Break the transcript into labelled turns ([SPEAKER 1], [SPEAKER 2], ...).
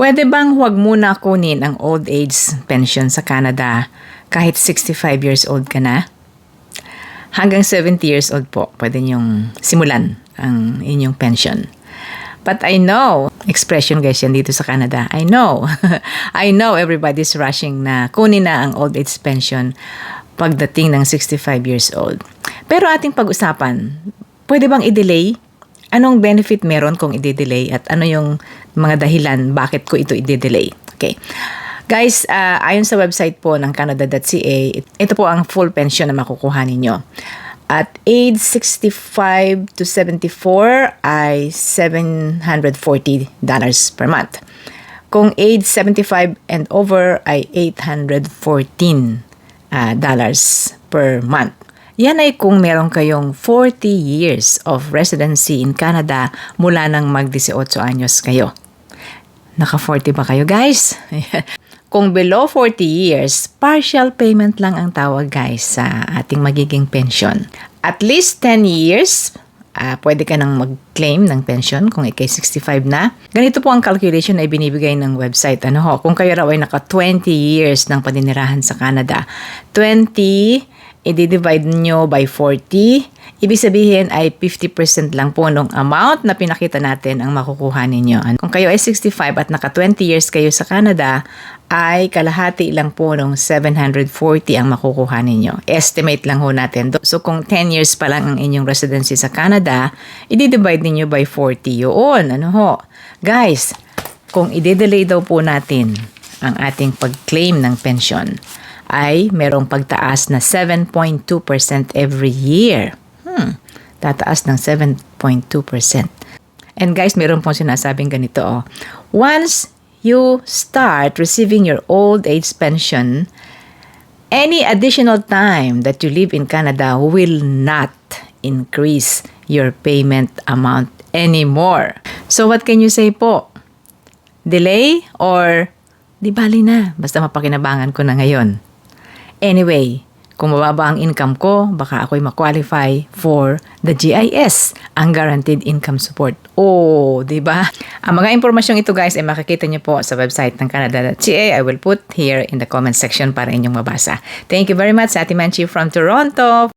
[SPEAKER 1] Pwede bang huwag muna kunin ang old age pension sa Canada kahit 65 years old ka na? Hanggang 70 years old po, pwede niyong simulan ang inyong pension. But I know, expression guys yan dito sa Canada, I know, I know everybody's rushing na kunin na ang old age pension pagdating ng 65 years old. Pero ating pag-usapan, pwede bang i-delay? Anong benefit meron kung i-delay at ano yung mga dahilan bakit ko ito i-delay? Okay. Guys, ayon sa website po ng canada.ca, ito po ang full pension na makukuha ninyo. At age 65 to 74 ay $740 per month. Kung age 75 and over ay $814 per month. Yan ay kung meron kayong 40 years of residency in Canada mula nang mag-18 anyos kayo. Naka-40 ba kayo, guys? Kung below 40 years, partial payment lang ang tawag, guys, sa ating magiging pension. At least 10 years, pwede ka nang mag-claim ng pension kung ikay 65 na. Ganito po ang calculation na ibinibigay ng website. Kung kayo raw ay naka 20 years ng paninirahan sa Canada, 20 i-divide nyo by 40, ibig sabihin ay 50% lang po ng amount na pinakita natin ang makukuha ninyo. Kung kayo ay 65 at naka 20 years kayo sa Canada, ay kalahati lang po ng 740 ang makukuha ninyo. Estimate lang ho natin. So kung 10 years pa lang ang inyong residency sa Canada, i-divide ninyo by 40 yun. Guys, kung i-delay daw po natin ang ating pag-claim ng pension, ay merong pagtaas na 7.2% every year. Tataas ng 7.2%. And guys, meron pong sinasabing ganito. Once you start receiving your old age pension, any additional time that you live in Canada will not increase your payment amount anymore. So what can you say po? Delay or di bali na, basta mapakinabangan ko na ngayon. Anyway, kung mababa ang income ko, baka ako'y ma-qualify for the GIS, ang Guaranteed Income Support. Di ba? Ang mga impormasyong ito, guys, ay makikita niyo po sa website ng Canada.ca. I will put here in the comment section para inyong mabasa. Thank you very much, Ate Manchi from Toronto.